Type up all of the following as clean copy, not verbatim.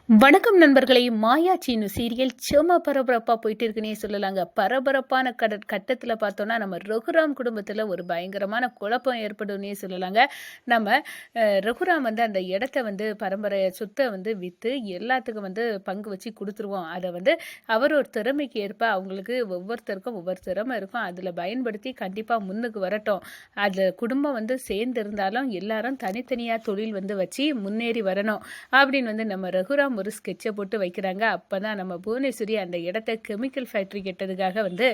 வணக்கம் நண்பர்களே. மாயா சீனு சீரியல் செம பரபரப்பாக போயிட்டு இருக்குன்னே சொல்லலாங்க. பரபரப்பான கட்டத்தில் பார்த்தோன்னா நம்ம ரகுராம் குடும்பத்தில் ஒரு பயங்கரமான குழப்பம் ஏற்படும்னே சொல்லலாங்க. நம்ம ரகுராம் வந்து அந்த இடத்த வந்து பரம்பரை சொத்தை வந்து விற்று எல்லாத்துக்கும் வந்து பங்கு வச்சு கொடுத்துருவோம். அதை வந்து அவர் ஒரு திறமைக்கு ஏற்ப அவங்களுக்கு ஒவ்வொருத்தருக்கும் ஒவ்வொரு திறமை இருக்கும். அதில் பயன்படுத்தி கண்டிப்பாக முன்னுக்கு வரட்டும். அதில் குடும்பம் வந்து சேர்ந்து இருந்தாலும் எல்லாரும் தனித்தனியாக தொழில் வந்து வச்சு முன்னேறி வரணும் அப்படின்னு வந்து நம்ம ரகுராம் ஒரு ஸ்கெட்சை போட்டு வைக்கிறாங்க. அப்போ தான் நம்ம புவனேஸ்வரி அந்த இடத்த கெமிக்கல் ஃபேக்ட்ரி கெட்டதுக்காக வந்து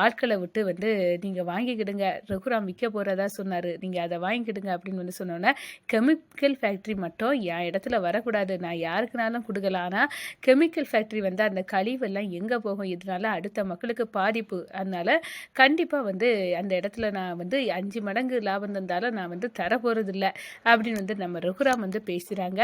ஆட்களை விட்டு வந்து நீங்கள் வாங்கிக்கிடுங்க, ரகுராம் விற்க போகிறதா சொன்னார், நீங்கள் அதை வாங்கிக்கிடுங்க அப்படின்னு வந்து சொன்னோன்னே, கெமிக்கல் ஃபேக்ட்ரி மட்டும் என் இடத்துல வரக்கூடாது, நான் யாருக்குனாலும் கொடுக்கலாம், ஆனால் கெமிக்கல் ஃபேக்ட்ரி வந்து அந்த கழிவெல்லாம் எங்கே போகும், இதனால அடுத்த மக்களுக்கு பாதிப்பு, அதனால் கண்டிப்பாக வந்து அந்த இடத்துல நான் வந்து 5 மடங்கு லாபம் தந்தாலும் நான் வந்து தரப்போகிறதில்ல அப்படின்னு வந்து நம்ம ரகுராம் வந்து பேசுகிறாங்க.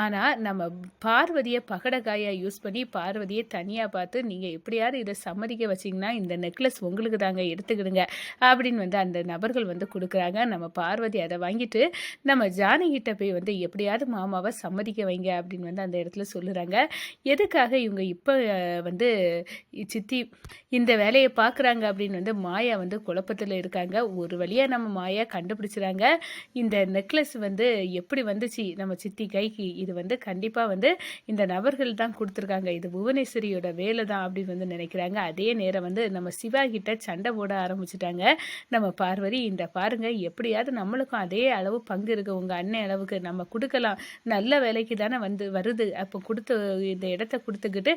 ஆனால் நம்ம பார்வதியை பகடக்காயாக யூஸ் பண்ணி பார்வதியை தனியாக பார்த்து நீங்கள் எப்படியாவது இதை சம்மதிக்க வச்சிங்கன்னா இந்த நெக்லஸ் உங்களுக்கு தாங்க, எடுத்துக்கிடுங்க அப்படின்னு வந்து அந்த நபர்கள் வந்து கொடுக்குறாங்க. நம்ம பார்வதி அதை வாங்கிட்டு நம்ம ஜானகிட்ட போய் வந்து எப்படியாவது மாமாவை சம்மதிக்க வைங்க அப்படின்னு வந்து அந்த இடத்துல சொல்லுறாங்க. எதுக்காக இவங்க இப்போ வந்து சித்தி இந்த வேலையை பார்க்குறாங்க அப்படின்னு வந்து மாயா வந்து குழப்பத்தில் இருக்காங்க. ஒரு வழியாக நம்ம மாயா கண்டுபிடிச்சிறாங்க. இந்த நெக்லஸ் வந்து எப்படி வந்துச்சு நம்ம சித்தி கைக்கு, இது வந்து கண்டிப்பாக வந்து இந்த நபர்கள் தான் கொடுத்துருக்காங்க, இது புவனேஸ்வரியோட வேலை தான் அப்படின்னு வந்து நினைக்கிறாங்க. அதே நேரம் வந்து நம்ம சிவா கிட்ட சண்டை போட ஆரம்பிச்சுட்டாங்க. நம்ம பார்வதி, இந்த பாருங்க எப்படியாவது நம்மளுக்கும் அதே அளவு பங்கு இருக்குது, உங்கள் அண்ணன் அளவுக்கு நம்ம கொடுக்கலாம், நல்ல வேலைக்கு தானே வந்து வருது, அப்போ கொடுத்து இந்த இடத்த கொடுத்துக்கிட்டு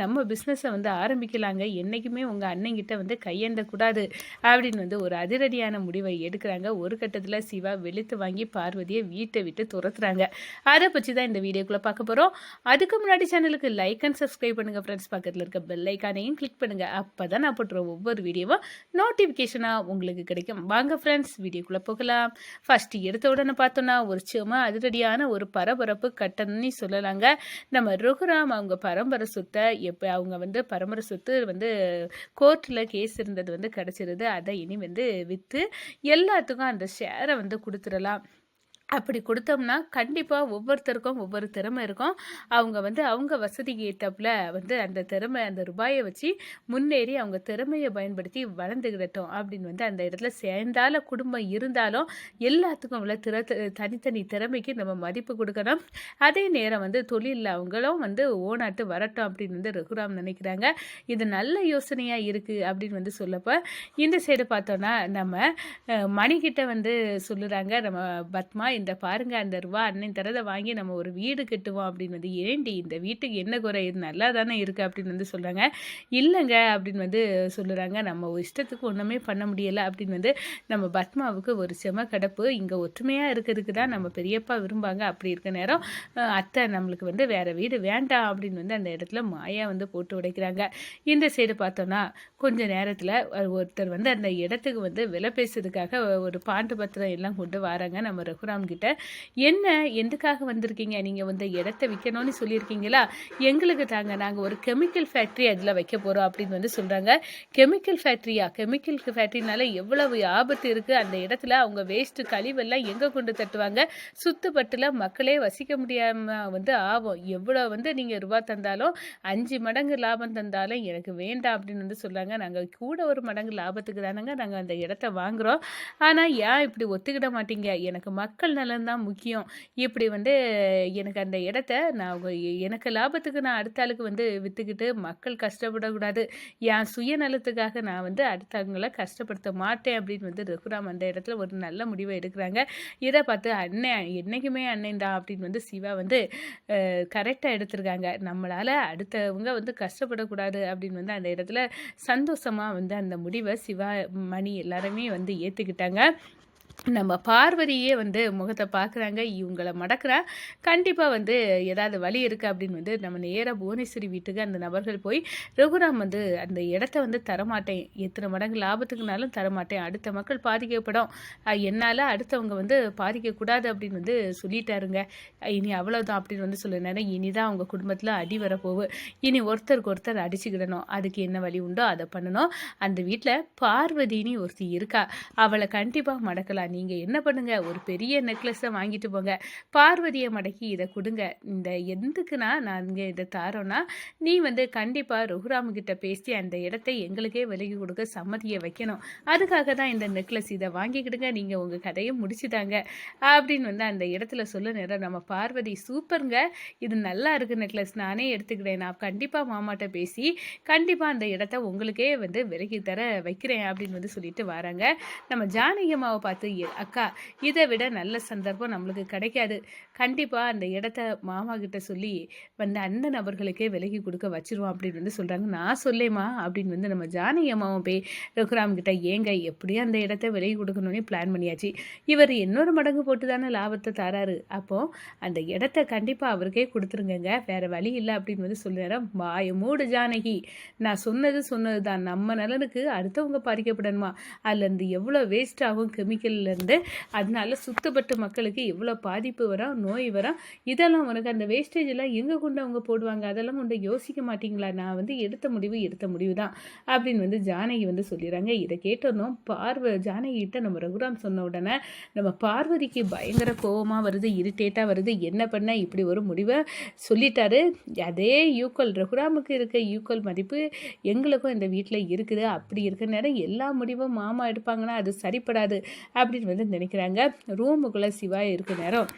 நம்ம பிஸ்னஸை வந்து ஆரம்பிக்கலாங்க, என்றைக்குமே உங்கள் அண்ணங்கிட்ட வந்து கையேந்தக்கூடாது அப்படின்னு வந்து ஒரு அதிரடியான முடிவை எடுக்கிறாங்க. ஒரு கட்டத்தில் சிவா வெளுத்து வாங்கி பார்வதியை வீட்டை விட்டு துரத்துறாங்க. அதை பற்றி தான் இந்த வீடியோக்குள்ளே பார்க்க போகிறோம். அதுக்கு முன்னாடி சேனலுக்கு லைக் அண்ட் சப்ஸ்கிரைப் பண்ணுங்கள் ஃப்ரெண்ட்ஸ். பக்கத்தில் இருக்க பெல் ஐக்கானையும் கிளிக் பண்ணுங்கள். அப்போ தான் நான் போட்டுற ஒவ்வொரு வீடியோவும் நோட்டிஃபிகேஷனாக உங்களுக்கு கிடைக்கும். வாங்க ஃப்ரெண்ட்ஸ், வீடியோக்குள்ளே போகலாம். ஃபஸ்ட்டு எடுத்த உடனே பார்த்தோன்னா ஒரு சும்மா அதிரடியான ஒரு பரபரப்பு கட்டணம்னு சொல்லலாங்க. நம்ம ரகுராம் அவங்க பரம்பரை சொத்தை எப்போ அவங்க வந்து பரம்பரை சொத்து வந்து கோர்ட்டில் கேஸ் இருந்தது வந்து கிடச்சிருது. அதை இனி வந்து விற்று எல்லாத்துக்கும் அந்த ஷேரை வந்து கொடுத்துடலாம். அப்படி கொடுத்தோம்னா கண்டிப்பாக ஒவ்வொருத்தருக்கும் ஒவ்வொரு திறமை இருக்கும். அவங்க வந்து அவங்க வசதிக்கு ஏற்றப்பில் வந்து அந்த திறமை அந்த ரூபாயை வச்சு முன்னேறி அவங்க திறமையை பயன்படுத்தி வளர்ந்துக்கிடட்டும் அப்படின்னு வந்து அந்த இடத்துல சேர்ந்தால குடும்பம் இருந்தாலும் எல்லாத்துக்கும் உள்ள தனித்தனி திறமைக்கு நம்ம மதிப்பு கொடுக்கணும். அதே நேரம் வந்து தொழிலில் அவங்களும் வந்து ஓனாட்டு வரட்டும் அப்படின்னு வந்து ரகுராம் நினைக்கிறாங்க. இது நல்ல யோசனையாக இருக்குது அப்படின்னு வந்து சொல்லப்போ இந்த சைடு பார்த்தோன்னா நம்ம மணிக்கிட்ட வந்து சொல்லுறாங்க நம்ம பத்மா, இந்த பாருங்க அந்த ரூபா அண்ணன் தரதை வாங்கி நம்ம ஒரு வீடு கட்டுவோம் அப்படின்னு வந்து, ஏண்டி இந்த வீட்டுக்கு என்ன குறை, இது நல்லா தானே இருக்குது அப்படின்னு வந்து சொல்கிறாங்க. இல்லைங்க அப்படின்னு வந்து சொல்லுறாங்க, நம்ம இஷ்டத்துக்கு ஒன்றுமே பண்ண முடியலை அப்படின்னு வந்து நம்ம பத்மாவுக்கு ஒரு செம கடப்பு. இங்கே ஒற்றுமையாக இருக்கிறதுக்கு தான் நம்ம பெரியப்பா விரும்பாங்க, அப்படி இருக்க நேரம் அத்தை நம்மளுக்கு வந்து வேறு வீடு வேண்டாம் அப்படின்னு வந்து அந்த இடத்துல மாயா வந்து போட்டு உடைக்கிறாங்க. இந்த சைடு பார்த்தோன்னா கொஞ்ச நேரத்தில் ஒருத்தர் வந்து அந்த இடத்துக்கு வந்து விலை பேசுறதுக்காக ஒரு பாண்டு பத்திரம் எல்லாம் கொண்டு வராங்க நம்ம ரகுராம் கிட்ட. என்ன எதுக்காக வந்திருக்கீங்க, நீங்கள் வந்து இடத்த விற்கணும்னு சொல்லியிருக்கீங்களா, எங்களுக்கு தாங்க, நாங்கள் ஒரு கெமிக்கல் ஃபேக்ட்ரி அதில் வைக்க போகிறோம் அப்படின்னு வந்து சொல்கிறாங்க. கெமிக்கல் ஃபேக்ட்ரியா, கெமிக்கல் ஃபேக்ட்ரினால எவ்வளவு ஆபத்து இருக்குது, அந்த இடத்துல அவங்க வேஸ்ட்டு கழிவெல்லாம் எங்கே கொண்டு தட்டுவாங்க, சுத்துப்பட்டில் மக்களே வசிக்க முடியாமல் வந்து ஆகும், எவ்வளோ வந்து நீங்கள் ரூபா தந்தாலும் 5 மடங்கு லாபம் தந்தாலும் எனக்கு வேண்டாம் அப்படின்னு வந்து சொல்கிறாங்க. நாங்கள் கூட ஒரு மடங்கு லாபத்துக்கு தானங்க நாங்கள் அந்த இடத்த வாங்குகிறோம், ஆனால் ஏன் இப்படி ஒத்துக்கிட மாட்டீங்க, எனக்கு மக்கள் நலன் தான் முக்கியம், இப்படி வந்து எனக்கு அந்த இடத்த நான் எனக்கு லாபத்துக்கு நான் அடுத்த ஆளுக்கு வந்து விற்றுக்கிட்டு மக்கள் கஷ்டப்படக்கூடாது, என் சுயநலத்துக்காக நான் வந்து அடுத்தவங்களை கஷ்டப்படுத்த மாட்டேன் அப்படின்னு வந்து ரகுராம் அந்த இடத்துல ஒரு நல்ல முடிவை எடுக்கிறாங்க. இதை பார்த்து அண்ணன் என்றைக்குமே அண்ணன் தான் அப்படின்னு வந்து சிவா வந்து கரெக்டாக எடுத்திருக்காங்க. நம்மளால் அடுத்தவங்க வந்து கஷ்டப்படக்கூடாது அப்படின்னு வந்து அந்த இடத்துல சந்தோஷமாக வந்து அந்த முடிவை சிவா மணி எல்லாருமே வந்து ஏற்றுக்கிட்டாங்க. நம்ம பார்வதியே வந்து முகத்தை பார்க்குறாங்க, இவங்களை மடக்கிறா, கண்டிப்பாக வந்து ஏதாவது வழி இருக்குது அப்படின்னு வந்து நம்ம நேராக புவனேஸ்வரி வீட்டுக்கு அந்த நபர்கள் போய் ரகுராம் வந்து அந்த இடத்த வந்து தரமாட்டேன், எத்தனை மடங்கு லாபத்துக்குனாலும் தரமாட்டேன், அடுத்த மக்கள் பாதிக்கப்படும், என்னால் அடுத்தவங்க வந்து பாதிக்கக்கூடாது அப்படின்னு வந்து சொல்லிட்டாருங்க, இனி அவ்வளோதான் அப்படின்னு வந்து சொல்லினாரு. இனிதான் அவங்க குடும்பத்தில் அடி வரப்போவு, இனி ஒருத்தருக்கு ஒருத்தர் அடிச்சுக்கிடணும், அதுக்கு என்ன வழி உண்டோ அதை பண்ணணும். அந்த வீட்டில் பார்வதினி ஒருத்தி இருக்கா, அவளை கண்டிப்பாக மடக்கலாம், நீங்கள் என்ன பண்ணுங்க, ஒரு பெரிய நெக்லஸை வாங்கிட்டு போங்க, பார்வதியை மடக்கி இதை கொடுங்க. இந்த எதுக்குன்னா நான் இங்கே இதை தாரோன்னா நீ வந்து கண்டிப்பாக ரகுராமுக்கிட்ட பேசி அந்த இடத்த எங்களுக்கே விலகி கொடுக்க சம்மதியை வைக்கணும். அதுக்காக தான் இந்த நெக்லஸ், இதை வாங்கிக்கிடுங்க, நீங்கள் உங்கள் கதையை முடிச்சுட்டாங்க அப்படின்னு வந்து அந்த இடத்துல சொல்ல நேரம் நம்ம பார்வதி, சூப்பருங்க, இது நல்லா இருக்குது நெக்லஸ், நானே எடுத்துக்கிறேன், நான் கண்டிப்பாக மாமாட்ட பேசி கண்டிப்பாக அந்த இடத்த உங்களுக்கே வந்து விலகி தர வைக்கிறேன் அப்படின்னு வந்து சொல்லிட்டு வராங்க. நம்ம ஜானகி அம்மாவை பார்த்து, அக்கா இதை விட நல்ல சந்தர்ப்பம் நம்மளுக்கு கிடைக்காது, கண்டிப்பாக அந்த இடத்த மாமா கிட்ட சொல்லி வந்து அந்த நபர்களுக்கே விலகி கொடுக்க வச்சிருவோம் அப்படின்னு வந்து சொல்கிறாங்க. நான் சொல்லேம்மா அப்படின்னு வந்து நம்ம ஜானகி அம்மாவும் போய் ரகுராம் கிட்ட, ஏங்க எப்படியும் அந்த இடத்த விலகி கொடுக்கணும்னே பிளான் பண்ணியாச்சு, இவர் இன்னொரு மடங்கு போட்டு தானே லாபத்தை தராரு, அப்போது அந்த இடத்த கண்டிப்பாக அவருக்கே கொடுத்துருங்கங்க, வேறு வழி இல்லை அப்படின்னு வந்து சொல்லுறேன். வாய மூடு ஜானகி, நான் சொன்னது தான், நம்ம நலனுக்கு அடுத்தவங்க பாதிக்கப்படணுமா, அதுலேருந்து எவ்வளோ வேஸ்ட் ஆகும் கெமிக்கல்லேருந்து, அதனால சுத்தப்பட்ட மக்களுக்கு எவ்வளோ பாதிப்பு வரும், நோய் வரும், இதெல்லாம் உனக்கு அந்த வேஸ்டேஜ் எல்லாம் எங்கே கொண்டு அவங்க போடுவாங்க, அதெல்லாம் கொண்டு யோசிக்க மாட்டிங்களா, நான் வந்து எடுத்த முடிவு தான் அப்படின்னு வந்து ஜானகி வந்து சொல்லிடுறாங்க. இதை கேட்டோன்னும் ஜானகி கிட்ட நம்ம ரகுராம் சொன்ன உடனே நம்ம பார்வதிக்கு பயங்கர கோபமாக வருது, இரிட்டேட்டாக வருது, என்ன பண்ண இப்படி ஒரு முடிவை சொல்லிட்டாரு, அதே ரகுராமுக்கு இருக்க ஈக்குவல் மதிப்பு எங்களுக்கும் இந்த வீட்டில் இருக்குது, அப்படி இருக்கிற நேரம் எல்லா முடிவும் மாமா எடுப்பாங்கன்னா அது சரிப்படாது அப்படின்னு வந்து நினைக்கிறாங்க. ரூமுக்குள்ளே சிவா இருக்க நேரம்,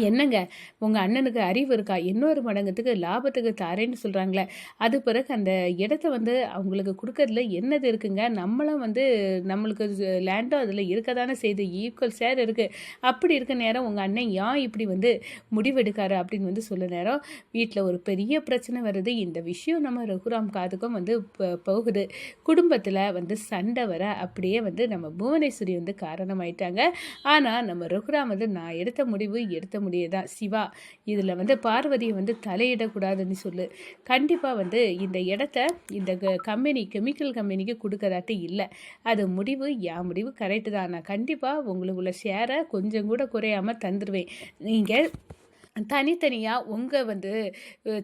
என்னங்க உங்கள் அண்ணனுக்கு அறிவு இருக்கா, இன்னொரு மடங்குக்கு லாபத்துக்கு தாரேன்னு சொல்கிறாங்களே, அது பிறகு அந்த இடத்த வந்து அவங்களுக்கு கொடுக்கறதுல என்னது இருக்குங்க, நம்மளும் வந்து நம்மளுக்கு லேண்டும் அதில் இருக்க தானே செய்து, ஈக்குவல் ஷேர் இருக்குது, அப்படி இருக்க நேரம் உங்கள் அண்ணன் ஏன் இப்படி வந்து முடிவெடுக்காரு அப்படின்னு வந்து சொல்ல நேரம், வீட்டில் ஒரு பெரிய பிரச்சனை வருது, இந்த விஷயம் நம்ம ரகுராம் காதுக்கும் வந்து போகுது, குடும்பத்தில் வந்து சண்டை வர அப்படியே வந்து நம்ம புவனேஸ்வரி வந்து காரணமாயிட்டாங்க. ஆனால் நம்ம ரகுராம் வந்து நான் எடுத்த முடியதான் சிவா, இதில் வந்து பார்வதியை வந்து தலையிடக்கூடாதுன்னு சொல்லு, கண்டிப்பாக வந்து இந்த இடத்த இந்த கெமிக்கல் கம்பெனிக்கு கொடுக்கறாட்டு இல்லை, அது முடிவு என் முடிவு கரெக்டு தான், நான் கண்டிப்பாக உங்களுக்குள்ள ஷேரை கொஞ்சம் கூட குறையாமல் தந்துடுவேன், நீங்கள் தனித்தனியாக உங்கள் வந்து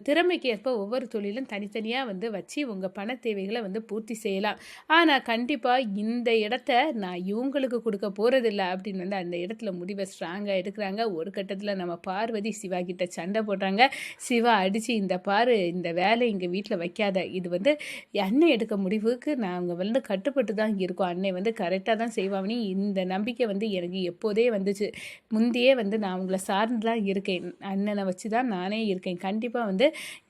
திறமைக்கு ஏற்ப ஒவ்வொரு தொழிலும் தனித்தனியாக வந்து வச்சு உங்கள் பண தேவைகளை வந்து பூர்த்தி செய்யலாம், ஆனால் கண்டிப்பாக இந்த இடத்த நான் இவங்களுக்கு கொடுக்க போகிறதில்ல அப்படின்னு வந்து அந்த இடத்துல முடிவை ஸ்ட்ராங்காக எடுக்கிறாங்க. ஒரு கட்டத்தில் நம்ம பார்வதி சிவா கிட்ட சண்டை போடுறாங்க. சிவா அடித்து, இந்த வேலை எங்கள் வீட்டில் வைக்காத, இது வந்து அண்ணன் எடுக்க முடிவுக்கு நாங்கள் வந்து கட்டுப்பட்டு தான் இருக்கோம், அண்ணன் வந்து கரெக்டாக தான் செய்வாங்க, இந்த நம்பிக்கை வந்து எனக்கு எப்போதே வந்துச்சு, முந்தையே வந்து நான் உங்களை சார்ந்து தான் இருக்கேன், அண்ணனை வச்சு தான் நானே இருக்கேன், கண்டிப்பாக வந்து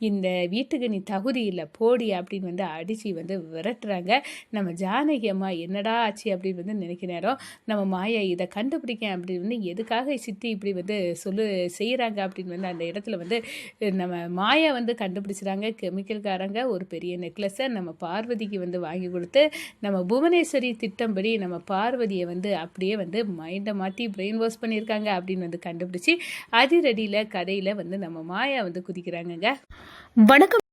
இந்த வீட்டுக்கு நீ தகுதி இல்லை போடி அப்படின்னு வந்து அடித்து வந்து விரட்டுறாங்க. நம்ம ஜானகி அம்மா என்னடா ஆச்சு அப்படின்னு வந்து நினைக்க நேரம், நம்ம மாயா இதை கண்டுபிடிக்க அப்படின்னு வந்து எதுக்காக சித்தி இப்படி வந்து செய்கிறாங்க அப்படின்னு வந்து அந்த இடத்துல வந்து நம்ம மாயா வந்து கண்டுபிடிச்சிடாங்க. கெமிக்கல்காரங்க ஒரு பெரிய நெக்லஸை நம்ம பார்வதிக்கு வந்து வாங்கி கொடுத்து நம்ம புவனேஸ்வரி திட்டம்படி நம்ம பார்வதியை வந்து அப்படியே வந்து மைண்டை மாற்றி பிரெயின் வாஷ் பண்ணியிருக்காங்க அப்படின்னு வந்து கண்டுபிடிச்சி அதிரடியில் கதையில் வந்து நம்ம மாயா வந்து குதிக்கிறாங்கங்க. வணக்கம்.